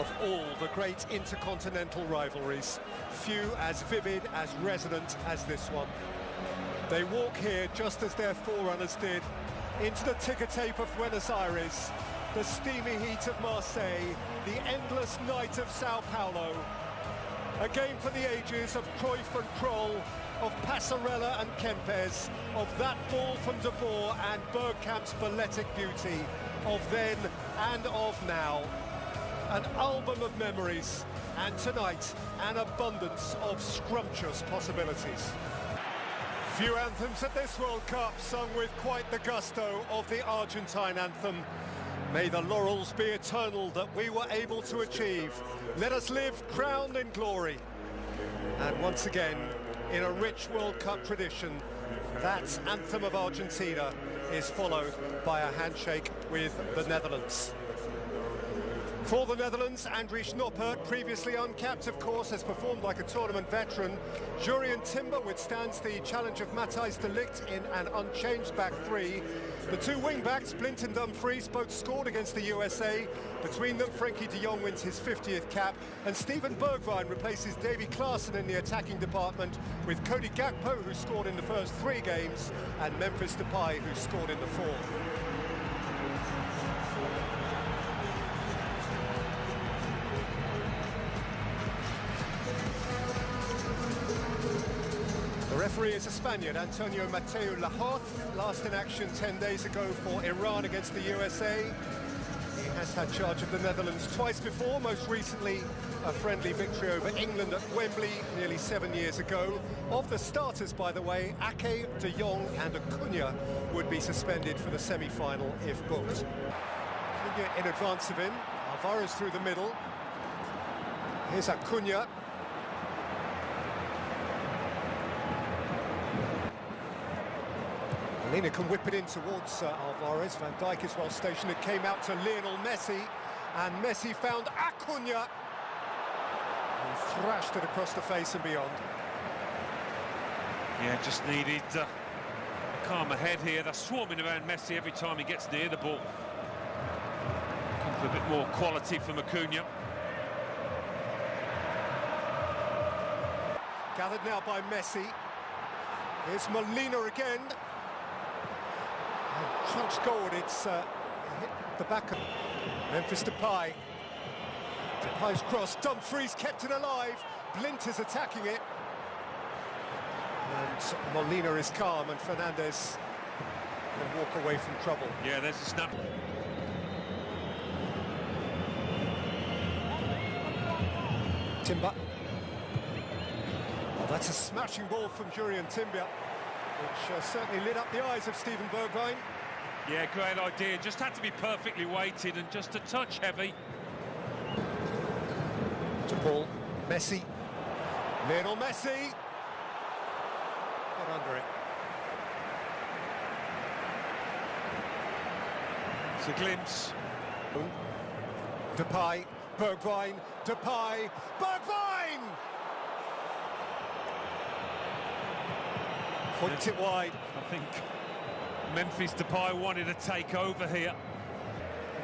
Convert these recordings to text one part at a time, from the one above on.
Of all the great intercontinental rivalries, few as vivid, as resonant as this one. They walk here just as their forerunners did, into the ticker tape of Buenos Aires, the steamy heat of Marseille, the endless night of Sao Paulo. A game for the ages of Cruyff and Krol, of Passarella and Kempes, of that ball from De Boer and Bergkamp's balletic beauty, of then and of now. An album of memories, and tonight, an abundance of scrumptious possibilities. Few anthems at this World Cup sung with quite the gusto of the Argentine anthem. May the laurels be eternal that we were able to achieve. Let us live crowned in glory. And once again, in a rich World Cup tradition, that anthem of Argentina is followed by a handshake with the Netherlands. For the Netherlands, Andries Noppert, previously uncapped of course, has performed like a tournament veteran. Jurrien Timber withstands the challenge of Matthijs de Ligt in an unchanged back three. The two wing-backs, Blind and Dumfries, both scored against the USA. Between them, Frenkie de Jong wins his 50th cap, and Steven Bergwijn replaces Davy Klaassen in the attacking department, with Cody Gakpo, who scored in the first 3 games, and Memphis Depay, who scored in the 4th. The referee is a Spaniard, Antonio Mateo Lahoz, last in action 10 days ago for Iran against the USA. He has had charge of the Netherlands twice before, most recently a friendly victory over England at Wembley nearly 7 years ago. Of the starters, by the way, Ake, De Jong and Acuna would be suspended for the semi-final if booked. Acuna in advance of him, Alvarez through the middle. Here's Acuna. Molina can whip it in towards Alvarez. Van Dijk is well stationed. It came out to Lionel Messi, and Messi found Acuna. He thrashed it across the face and beyond. Yeah, just needed a calmer head here. They're swarming around Messi every time he gets near the ball. Looking for a bit more quality from Acuna. Gathered now by Messi. Here's Molina again. Trunched goal, it's hit the back of Memphis Depay. Depay's cross, Dumfries kept it alive. Blind is attacking it. And Molina is calm, and Fernandes can walk away from trouble. Yeah, there's a snap. Timber. Oh, that's a smashing ball from Jurrien Timber, which certainly lit up the eyes of Steven Bergwijn. Yeah, great idea. Just had to be perfectly weighted and just a touch heavy. To Paul, Messi. Lionel Messi. Got under it. It's a glimpse. Depay, Bergwijn, Depay, Bergwijn! Points it wide. I think Memphis Depay wanted to take over here.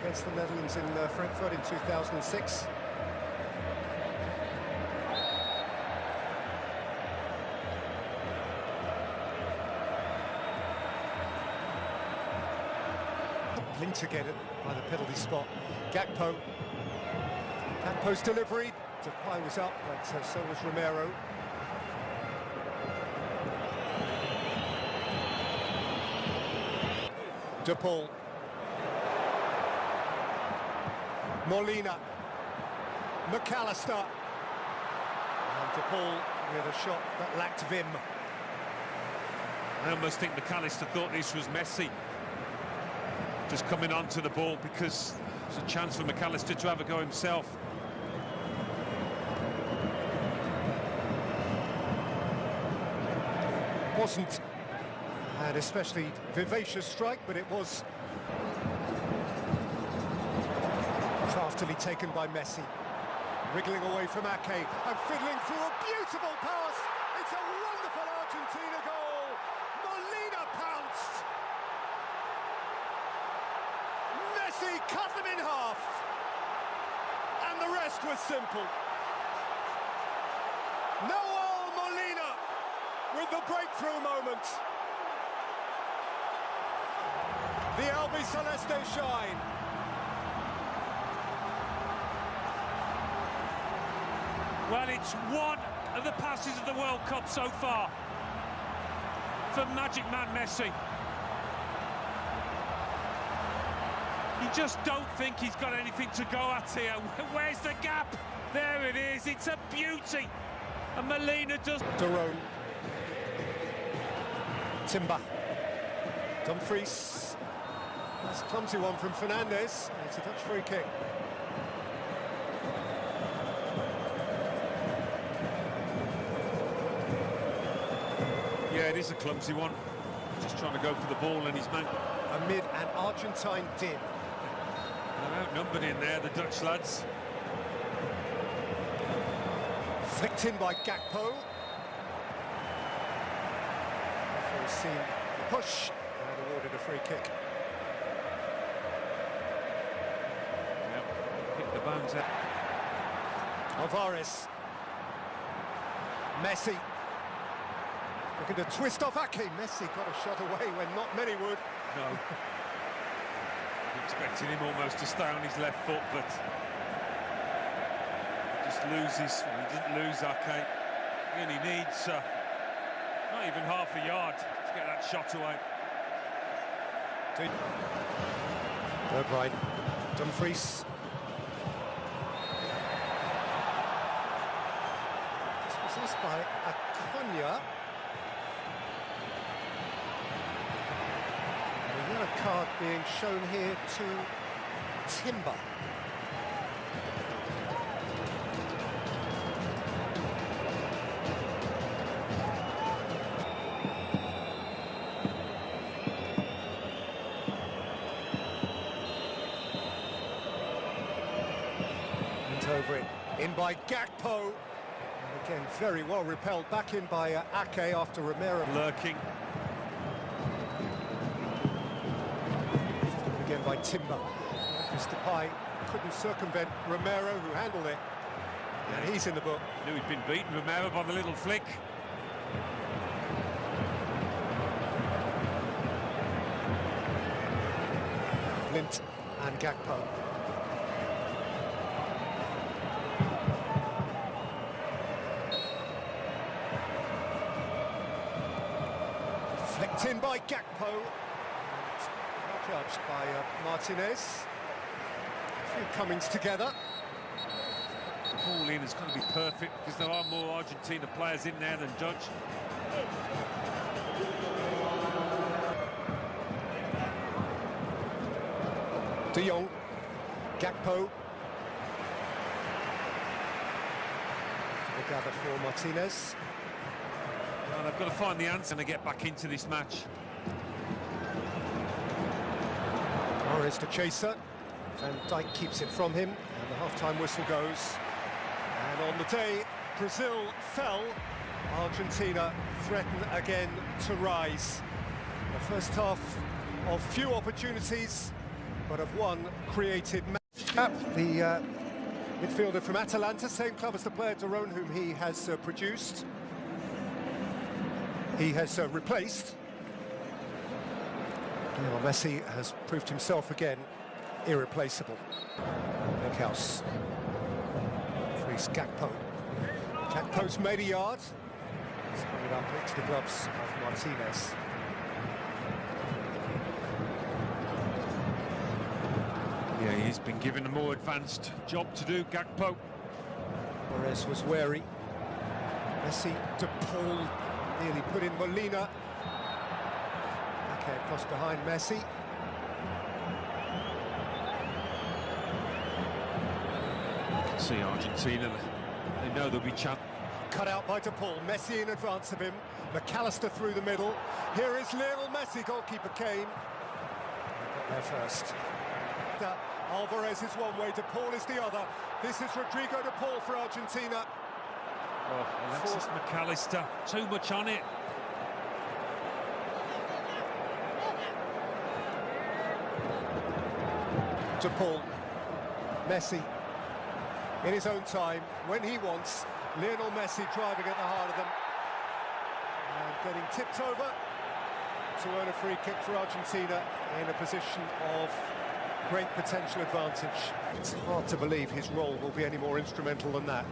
Against the Netherlands in Frankfurt in 2006. Blind to get it by the penalty spot. Gakpo. Gakpo's delivery. Depay was up, but so was Romero. De Paul. Molina. McAllister. And De Paul with a shot that lacked vim. I almost think McAllister thought this was Messi just coming onto the ball, because there's a chance for McAllister to have a go himself. Wasn't an especially vivacious strike, but it was craftily taken by Messi. Wriggling away from Ake and fiddling through a beautiful pass. It's a wonderful Argentina goal. Molina pounced. Messi cut them in half. And the rest just was simple. Noel Molina with the breakthrough moment. The Albiceleste shine. Well, it's one of the passes of the World Cup so far for Magic Man Messi. You just don't think he's got anything to go at here. Where's the gap? There it is. It's a beauty. And Molina does. De Roon. Timber. Dumfries. That's a clumsy one from Fernandes. It's a touch free kick. Yeah, it is a clumsy one. Just trying to go for the ball and his man. Amid an Argentine din. They're outnumbered in there, the Dutch lads. Flicked in by Gakpo. Referee's seen the push and awarded a free kick. Yep, hit the bounds out. Alvarez. Messi. Looking to twist off Ake. Messi got a shot away when not many would. No. Expecting him almost to stay on his left foot, but just loses. He didn't lose Ake. He only needs not even half a yard to get that shot away. De Bruyne. Dumfries. Dispossessed by Acuna. A yellow card being shown here to Timber. And over it, in by Gakpo. And again, very well repelled back in by Ake after Romero. Lurking. Again by Timber. Mr. Pai couldn't circumvent Romero, who handled it. And he's in the book. Knew he'd been beaten, Romero, by the little flick. Blind and Gakpo. Flicked in by Gakpo. Judged by Martinez. A few comings together. The ball in is going to be perfect because there are more Argentina players in there than Judge. De Jong. Gakpo. They gather for Martinez. Well, they've got to find the answer to get back into this match. Torres to Chaser. Van Dijk keeps it from him, and the half-time whistle goes. And on the day Brazil fell, Argentina threatened again to rise. The first half of few opportunities, but of one created match. The midfielder from Atalanta, same club as the player De Roon, whom he has produced. He has replaced. Lionel Messi has proved himself again irreplaceable. Beckhaus. Frees Gakpo. Gakpo's made a yard. Spun it up into the gloves of Martinez. Yeah, he's been given a more advanced job to do, Gakpo. Torres was wary. Messi to Paul, nearly put in Molina. Okay, across behind Messi. You can see Argentina, they know there'll be chance. Cut out by De Paul, Messi in advance of him. McAllister through the middle. Here is Lionel Messi, goalkeeper Kane. Got there first. Alvarez is one way, De Paul is the other. This is Rodrigo De Paul for Argentina. Oh, Alexis McAllister, too much on it. De Paul, Messi, in his own time, when he wants. Lionel Messi driving at the heart of them. And getting tipped over to earn a free kick for Argentina in a position of great potential advantage. It's hard to believe his role will be any more instrumental than that.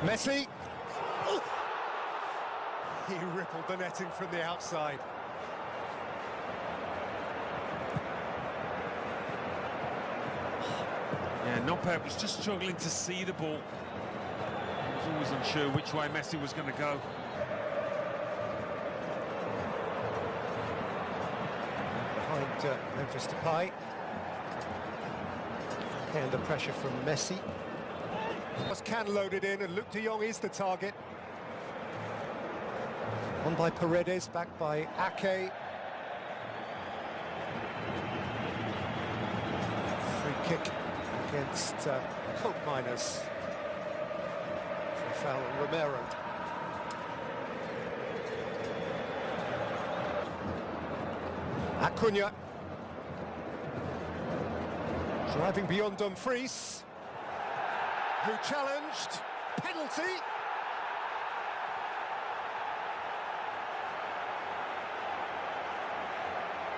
Messi! Oh! He rippled the netting from the outside. Yeah, Noppert was just struggling to see the ball. He was always unsure which way Messi was going to go. Behind Memphis Depay. Okay, under pressure from Messi. Was Can loaded in, and Luuk de Jong is the target. On by Paredes, back by Ake. Free kick against Coke Miners for foul on Romero. Acuna driving beyond Dumfries, who challenged. Penalty.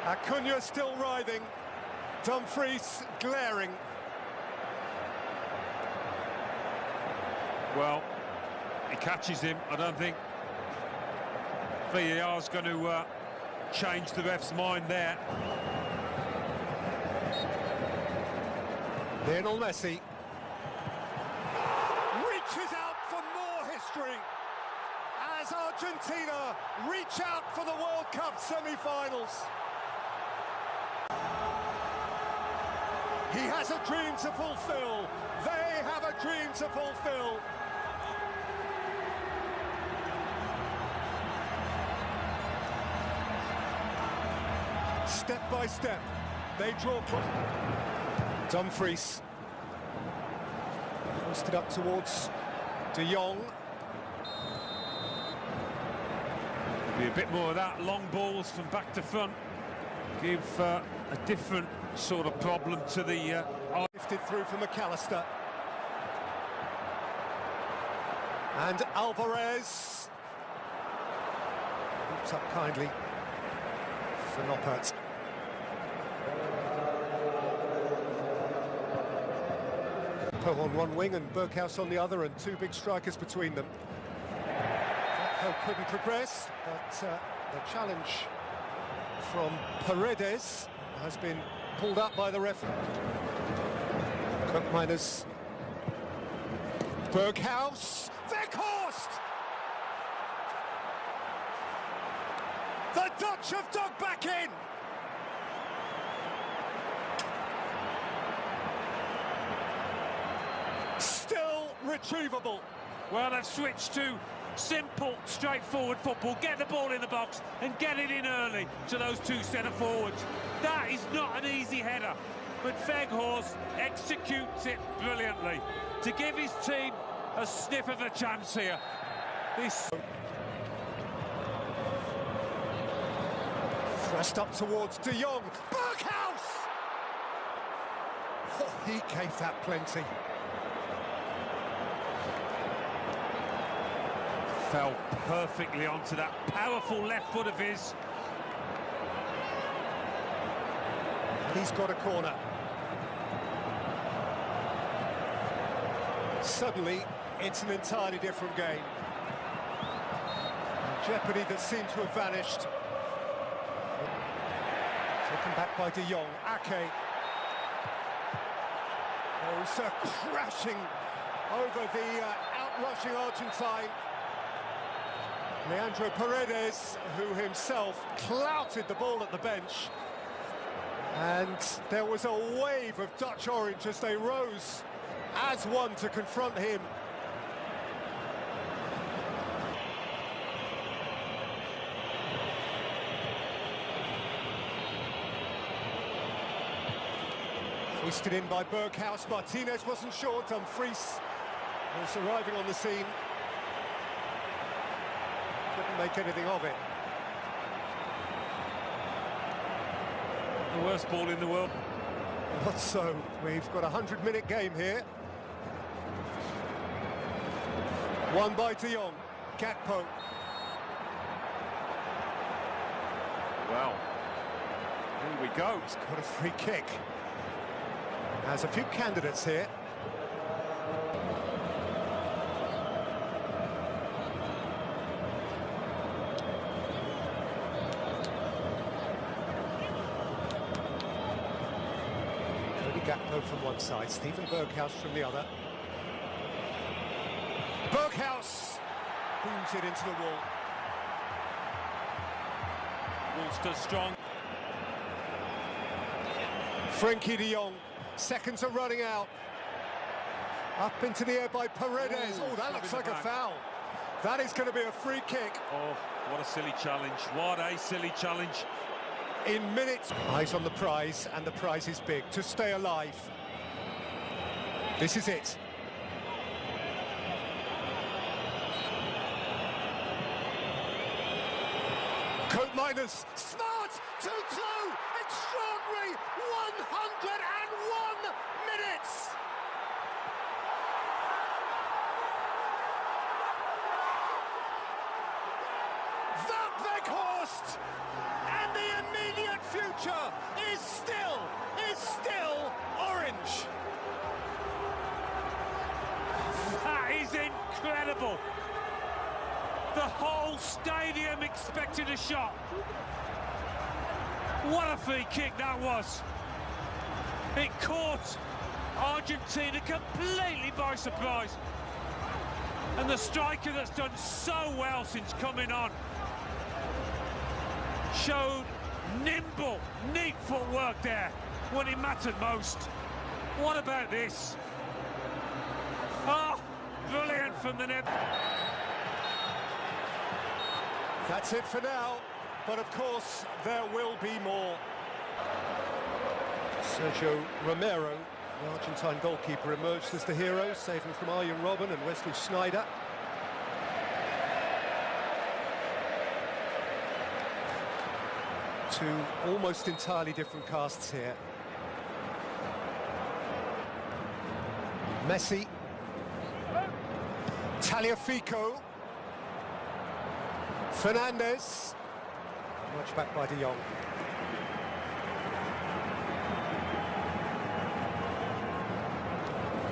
Acuna still writhing. Dumfries glaring. Well, he catches him. I don't think VAR's going to change the ref's mind there. Lionel Messi reaches out for more history as Argentina reach out for the World Cup semi-finals. He has a dream to fulfill. They have a dream to fulfill. Step by step, they draw close. Dumfries posted up towards De Jong. Be a bit more of that, long balls from back to front. Give a different sort of problem to the... Lifted through for McAllister. And Alvarez. Loops up kindly for Noppert. Poe on one wing and Berghuis on the other, and two big strikers between them. Poe couldn't progress, but the challenge from Paredes has been pulled up by the referee. Coke Miners. Berghuis. Weghorst! The Dutch have dug back in! Still retrievable. Well, they've switched to simple, straightforward football. Get the ball in the box and get it in early to those two centre-forwards. That is not an easy header, but Weghorst executes it brilliantly to give his team a sniff of a chance here. This thrust up towards De Jong. Berghuis! Oh, he gave that plenty. fell perfectly onto that powerful left foot of his. He's got a corner. Suddenly, it's an entirely different game. Jeopardy that seemed to have vanished. Taken back by De Jong. Ake. Oh, so crashing over the outrushing Argentine. Leandro Paredes, who himself clouted the ball at the bench. And there was a wave of Dutch orange as they rose as one to confront him. Hoisted in by Berghuis. Martinez wasn't sure. Dumfries was arriving on the scene. Couldn't make anything of it. The worst ball in the world. Not so. We've got a 100-minute game here. Won by De Jong. Gakpo. Well, here we go. He's got a free kick. There's a few candidates here. Gakpo from one side, Steven Berghuis from the other. Berghuis booms it into the wall. Wolves strong. Frenkie de Jong, seconds are running out. Up into the air by Paredes. Oh, that looks like a foul. That is going to be a free kick. Oh, what a silly challenge. What a silly challenge. In minutes. Eyes on the prize, and the prize is big. To stay alive. This is it. Koopmeiners, smart, 2-2, extraordinary, 101 minutes. Wout Weghorst, and the immediate future is still orange. That is incredible. The whole stadium expected a shot. What a free kick that was. It caught Argentina completely by surprise. And the striker that's done so well since coming on showed nimble, neat footwork there when it mattered most. What about this? Oh, brilliant from the net. That's it for now, but of course there will be more. Sergio Romero, the Argentine goalkeeper, emerged as the hero, saving from Arjen Robben and Wesley Sneijder. Two almost entirely different casts here. Messi, Tagliafico, Fernandes, much back by De Jong.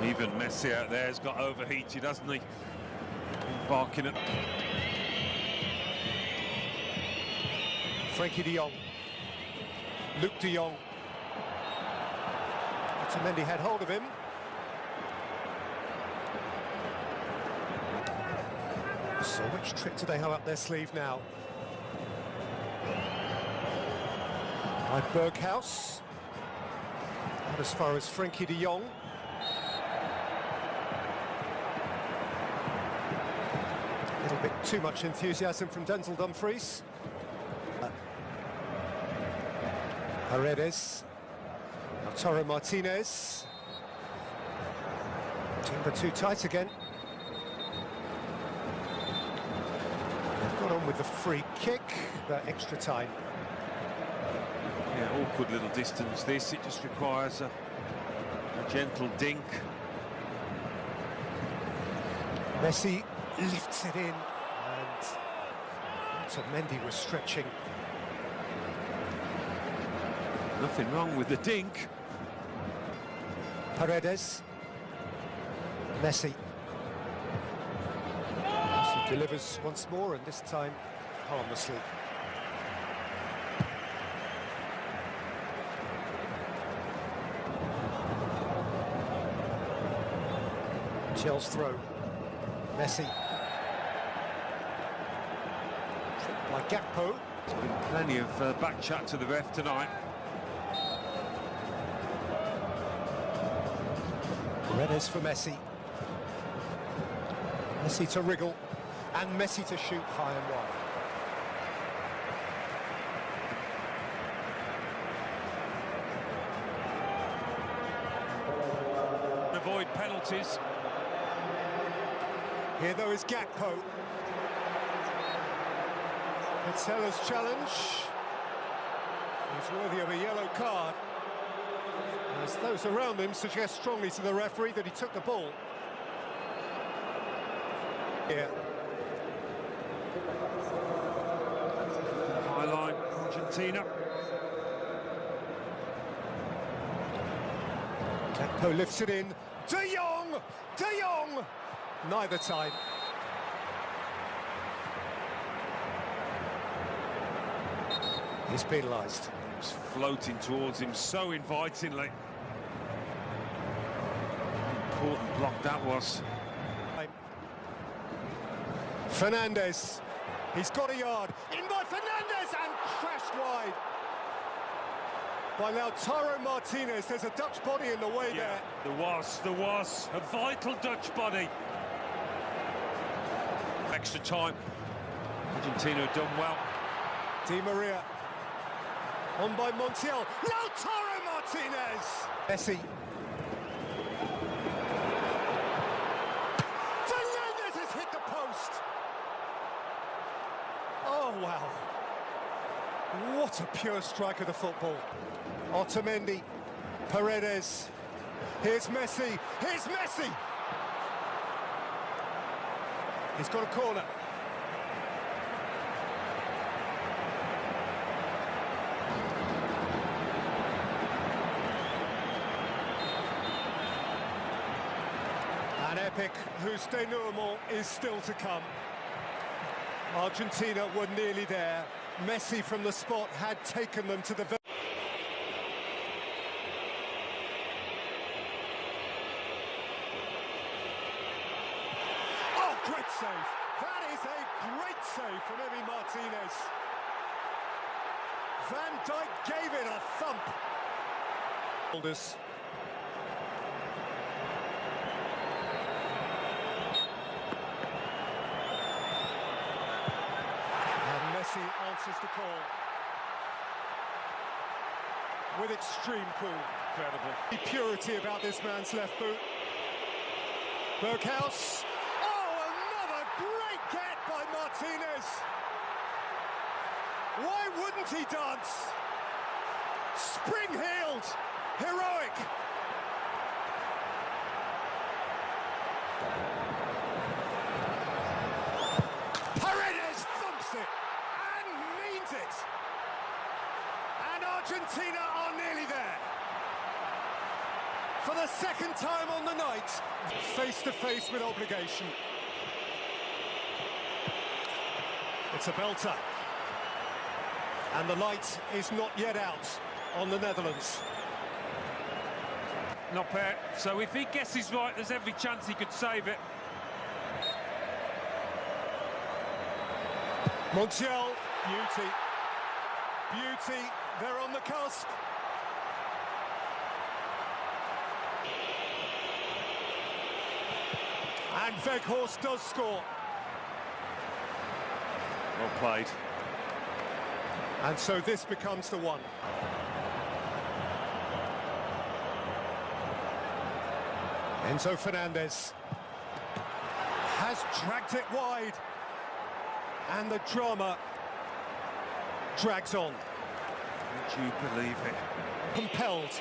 Even Messi out there has got overheated, hasn't he? Barking at... Frenkie de Jong, Luke de Jong. Otamendi had hold of him. So which trick do they have up their sleeve now? By Berghuis. Not as far as Frenkie de Jong. A little bit too much enthusiasm from Denzel Dumfries. Paredes. Lautaro Martinez. Timber too tight again. They've got on with the free kick, but extra time. Yeah, awkward little distance this. It just requires a gentle dink. Messi lifts it in, and Otamendi was stretching. Nothing wrong with the dink. Paredes. Messi. Messi delivers once more, and this time harmlessly. Chelsea throw. Messi. Tripped by Gakpo. There's been plenty of back chat to the ref tonight. Paredes for Messi. Messi to wriggle, and Messi to shoot high and wide. Avoid penalties. Here, though, is Gakpo. Petzella's challenge is worthy of a yellow card, as those around him suggest strongly to the referee that he took the ball. Here. High line, Argentina. Gakpo lifts it in. De Jong! De Jong! Neither time. He's penalised. It's floating towards him so invitingly. Important block that was. Fernandes. He's got a yard. In by Fernandes and crashed wide. By Lautaro Martinez. There's a Dutch body in the way there. There was a vital Dutch body. Extra time. Argentina have done well. Di Maria. On by Montiel. Lautaro Martinez. Messi. Fernandes has hit the post. Oh, wow. What a pure strike of the football. Otamendi. Paredes. Here's Messi. Here's Messi. He's got a corner. An epic whose denouement is still to come. Argentina were nearly there. Messi from the spot had taken them to the... Oh, great save. That is a great save from Emi Martinez. Van Dijk gave it a thump. Aldous. Messi answers the call with extreme cool. Incredible. The purity about this man's left boot. Berghaus. Oh, another great get by Martinez. Why wouldn't he dance? Spring-heeled, heroic. Paredes thumps it. It. And Argentina are nearly there. For the second time on the night, face to face with obligation. It's a belter. And the light is not yet out on the Netherlands. Not bad. So if he guesses right, there's every chance he could save it. Montiel. Beauty. Beauty. They're on the cusp. And Weghorst does score. Well played. And so this becomes the one. Enzo Fernandez has dragged it wide. And the drama drags on. Would you believe it? Compelled.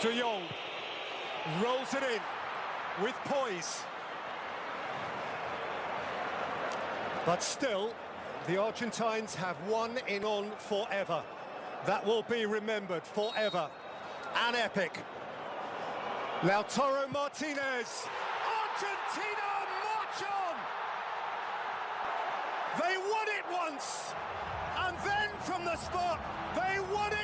De Jong rolls it in with poise. But still, the Argentines have one in on forever. That will be remembered forever. An epic. Lautaro Martinez. Argentina march on! They won it once, and then from the spot, they won it